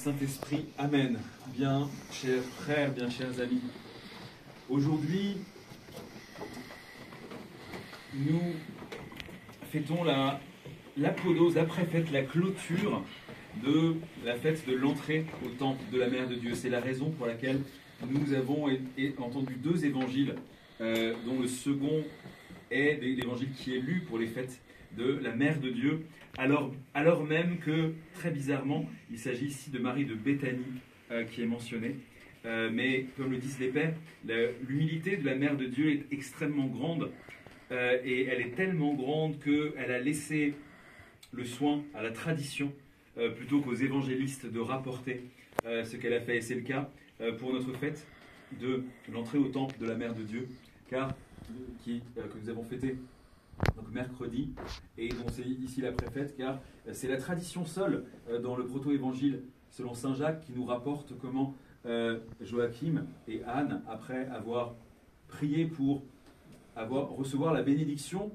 Saint-Esprit. Amen. Bien, chers frères, bien chers amis. Aujourd'hui, nous fêtons l'apodose, l'après-fête, la clôture de la fête de l'entrée au temple de la Mère de Dieu. C'est la raison pour laquelle nous avons entendu deux évangiles, dont le second est l'évangile qui est lu pour les fêtes de la Mère de Dieu, alors même que, très bizarrement, il s'agit ici de Marie de Béthanie qui est mentionnée. Mais comme le disent les pères, l'humilité de la Mère de Dieu est extrêmement grande, et elle est tellement grande qu'elle a laissé le soin à la tradition plutôt qu'aux évangélistes de rapporter ce qu'elle a fait. Et c'est le cas pour notre fête de l'entrée au temple de la Mère de Dieu, que nous avons fêté donc mercredi, et dont c'est ici la préfète, car c'est la tradition seule dans le proto-évangile selon saint Jacques qui nous rapporte comment Joachim et Anne, après avoir prié pour recevoir la bénédiction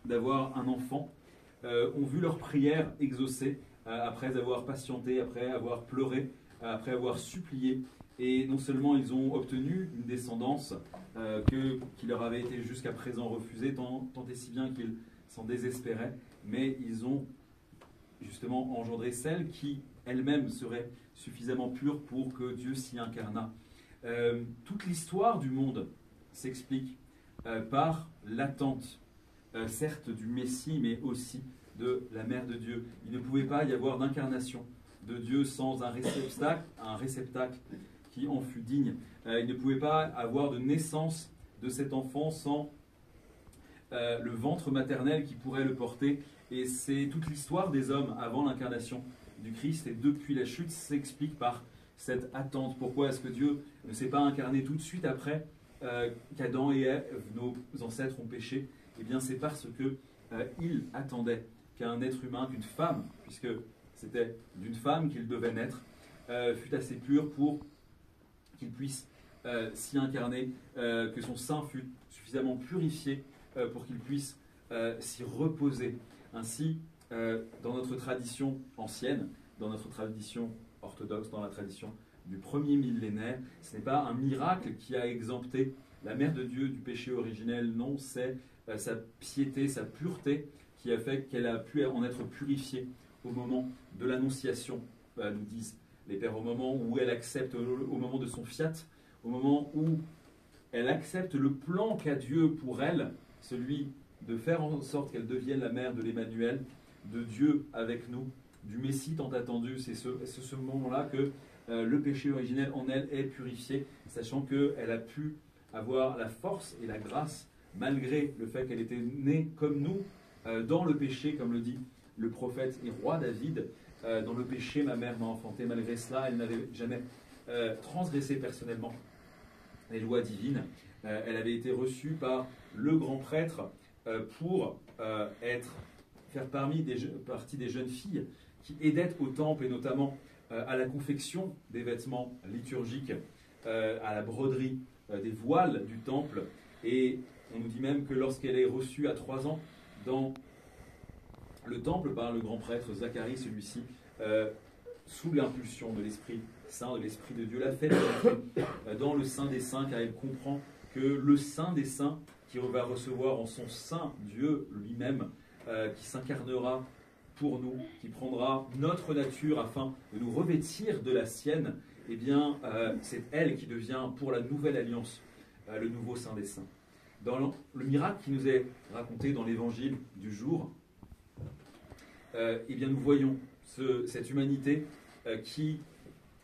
d'avoir un enfant, ont vu leur prière exaucée après avoir patienté, après avoir pleuré, après avoir supplié. Et non seulement ils ont obtenu une descendance qui leur avait été jusqu'à présent refusée, tant et si bien qu'ils s'en désespéraient, mais ils ont justement engendré celle qui elle-même serait suffisamment pure pour que Dieu s'y incarnât. Toute l'histoire du monde s'explique par l'attente, certes du Messie, mais aussi de la Mère de Dieu. Il ne pouvait pas y avoir d'incarnation de Dieu sans un réceptacle qui en fut digne. Il ne pouvait pas avoir de naissance de cet enfant sans le ventre maternel qui pourrait le porter. Et c'est toute l'histoire des hommes avant l'incarnation du Christ et depuis la chute s'explique par cette attente. Pourquoi est-ce que Dieu ne s'est pas incarné tout de suite après qu'Adam et Ève, nos ancêtres, ont péché? Eh bien, c'est parce que il attendait qu'un être humain, qu'une femme, puisque c'était d'une femme qu'il devait naître, fût assez pur pour qu'il puisse s'y incarner, que son sein fût suffisamment purifié pour qu'il puisse s'y reposer. Ainsi, dans notre tradition ancienne, dans notre tradition orthodoxe, dans la tradition du premier millénaire, ce n'est pas un miracle qui a exempté la Mère de Dieu du péché originel, non, c'est sa piété, sa pureté qui a fait qu'elle a pu en être purifiée au moment de l'annonciation, nous disent les pères, au moment où elle accepte, au moment de son fiat, au moment où elle accepte le plan qu'a Dieu pour elle, celui de faire en sorte qu'elle devienne la mère de l'Emmanuel, de Dieu avec nous, du Messie tant attendu. C'est ce moment-là que le péché originel en elle est purifié, sachant qu'elle a pu avoir la force et la grâce, malgré le fait qu'elle était née comme nous, dans le péché, comme le dit le prophète et roi David, dans le péché ma mère m'a enfanté. Malgré cela, elle n'avait jamais transgressé personnellement les lois divines. Elle avait été reçue par le grand prêtre pour faire partie des jeunes filles qui aidaient au temple et notamment à la confection des vêtements liturgiques, à la broderie des voiles du temple. Et on nous dit même que lorsqu'elle est reçue à 3 ans dans le temple par le grand prêtre Zacharie, celui-ci, sous l'impulsion de l'Esprit Saint, de l'Esprit de Dieu, l'a fait dans le Saint des Saints, car elle comprend que le Saint des Saints, qui va recevoir en son sein Dieu lui-même, qui s'incarnera pour nous, qui prendra notre nature afin de nous revêtir de la sienne, eh bien, c'est elle qui devient pour la nouvelle alliance le nouveau Saint des Saints. Dans le miracle qui nous est raconté dans l'évangile du jour, eh bien, nous voyons cette humanité qui,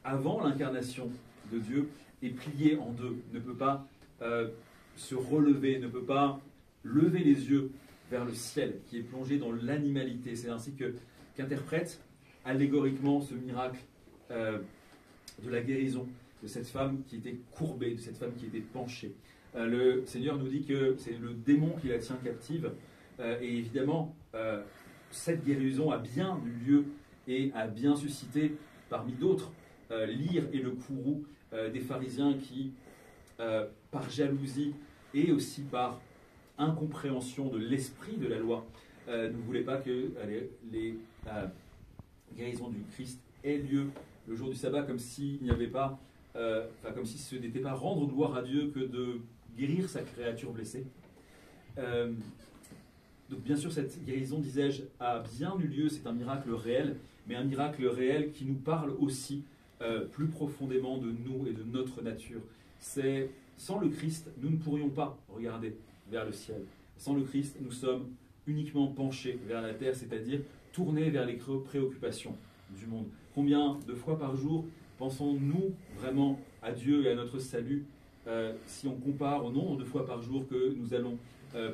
avant l'incarnation de Dieu, est pliée en deux, ne peut pas se relever, ne peut pas lever les yeux vers le ciel, qui est plongé dans l'animalité. C'est ainsi qu'interprète allégoriquement ce miracle de la guérison de cette femme qui était courbée, de cette femme qui était penchée. Le Seigneur nous dit que c'est le démon qui la tient captive, et évidemment, cette guérison a bien eu lieu et a bien suscité, parmi d'autres, l'ire et le courroux des pharisiens qui, par jalousie et aussi par incompréhension de l'esprit de la loi, ne voulaient pas que les guérisons du Christ ait lieu le jour du sabbat, comme s'il n'y avait pas, comme si ce n'était pas rendre gloire à Dieu que de guérir sa créature blessée. Donc bien sûr, cette guérison, disais-je, a bien eu lieu, c'est un miracle réel, mais un miracle réel qui nous parle aussi plus profondément de nous et de notre nature. C'est sans le Christ, nous ne pourrions pas regarder vers le ciel. Sans le Christ, nous sommes uniquement penchés vers la terre, c'est-à-dire tournés vers les préoccupations du monde. Combien de fois par jour pensons-nous vraiment à Dieu et à notre salut si on compare au nombre de fois par jour que nous allons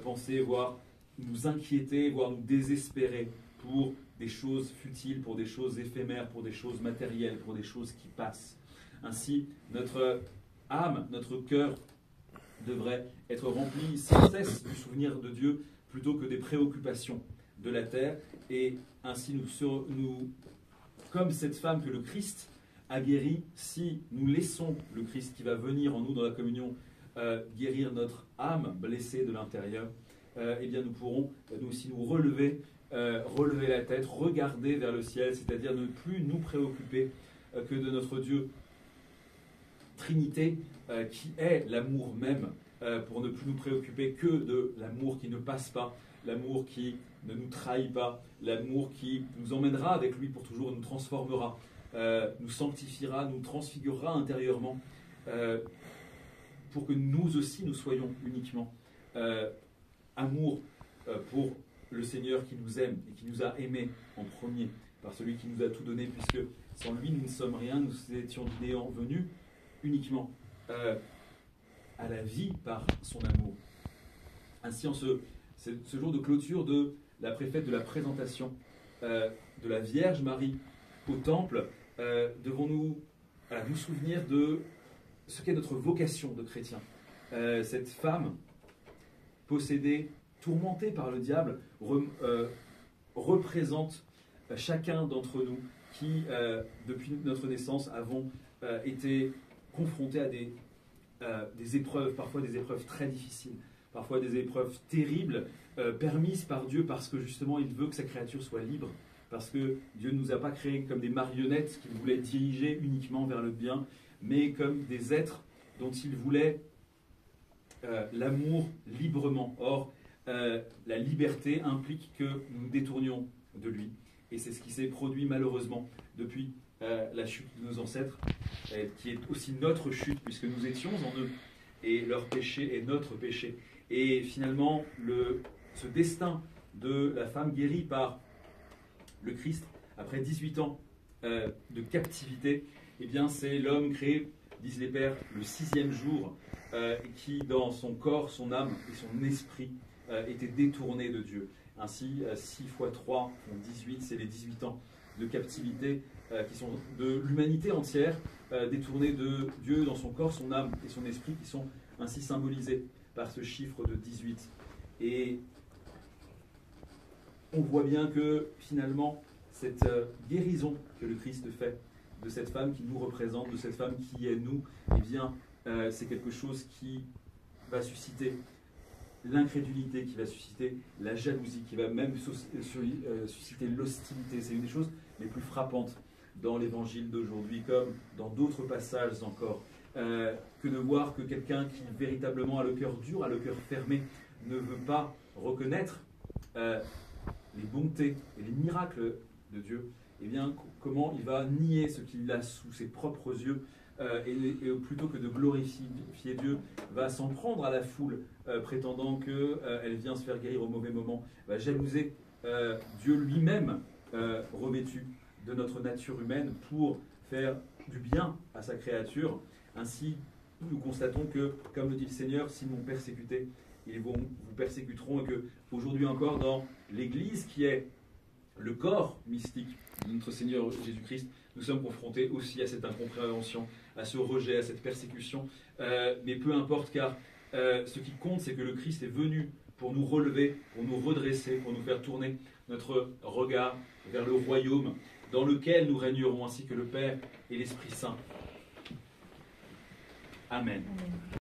penser, voire nous inquiéter, voire nous désespérer pour des choses futiles, pour des choses éphémères, pour des choses matérielles, pour des choses qui passent. Ainsi, notre âme, notre cœur devrait être rempli sans cesse du souvenir de Dieu plutôt que des préoccupations de la terre. Et ainsi, nous comme cette femme que le Christ a guérie, si nous laissons le Christ qui va venir en nous dans la communion guérir notre âme blessée de l'intérieur, eh bien nous pourrons nous aussi nous relever la tête, regarder vers le ciel, c'est-à-dire ne plus nous préoccuper que de notre Dieu Trinité, qui est l'amour même, pour ne plus nous préoccuper que de l'amour qui ne passe pas, l'amour qui ne nous trahit pas, l'amour qui nous emmènera avec lui pour toujours, nous transformera, nous sanctifiera, nous transfigurera intérieurement, pour que nous aussi nous soyons uniquement amour pour le Seigneur qui nous aime et qui nous a aimés en premier, par celui qui nous a tout donné, puisque sans lui nous ne sommes rien, nous étions du néant venus uniquement à la vie par son amour. Ainsi, en ce jour de clôture de la préfète de la présentation de la Vierge Marie au Temple, devons-nous nous souvenir de ce qu'est notre vocation de chrétien. Cette femme possédée, tourmentée par le diable, représente chacun d'entre nous qui, depuis notre naissance, avons été confrontés à des épreuves, parfois des épreuves très difficiles, parfois des épreuves terribles, permises par Dieu parce que justement il veut que sa créature soit libre, parce que Dieu ne nous a pas créés comme des marionnettes qu'il voulait diriger uniquement vers le bien, mais comme des êtres dont il voulait l'amour librement. Or, la liberté implique que nous nous détournions de lui. Et c'est ce qui s'est produit malheureusement depuis la chute de nos ancêtres, qui est aussi notre chute, puisque nous étions en eux, et leur péché est notre péché. Et finalement, ce destin de la femme guérie par le Christ, après 18 ans de captivité, eh bien, c'est l'homme créé, disent les pères, le 6e jour, qui, dans son corps, son âme et son esprit, était détourné de Dieu. Ainsi, 6 fois 3 font 18, c'est les 18 ans de captivité qui sont de l'humanité entière, détournée de Dieu dans son corps, son âme et son esprit, qui sont ainsi symbolisés par ce chiffre de 18. Et on voit bien que finalement, cette guérison que le Christ fait de cette femme qui nous représente, de cette femme qui est nous, eh bien, c'est quelque chose qui va susciter l'incrédulité, qui va susciter la jalousie, qui va même susciter l'hostilité. C'est une des choses les plus frappantes dans l'évangile d'aujourd'hui, comme dans d'autres passages encore, que de voir que quelqu'un qui véritablement a le cœur dur, a le cœur fermé, ne veut pas reconnaître les bontés et les miracles de Dieu, eh bien, comment il va nier ce qu'il a sous ses propres yeux, et plutôt que de glorifier Dieu, va s'en prendre à la foule, prétendant qu'elle vient se faire guérir au mauvais moment, va jalouser Dieu lui-même, revêtu de notre nature humaine, pour faire du bien à sa créature. Ainsi, nous constatons que, comme le dit le Seigneur, s'ils m'ont persécuté, ils vous persécuteront, et que aujourd'hui encore, dans l'Église, qui est le corps mystique de notre Seigneur Jésus-Christ, nous sommes confrontés aussi à cette incompréhension, à ce rejet, à cette persécution. Mais peu importe, car ce qui compte, c'est que le Christ est venu pour nous relever, pour nous redresser, pour nous faire tourner notre regard vers le royaume dans lequel nous régnerons, ainsi que le Père et l'Esprit Saint. Amen.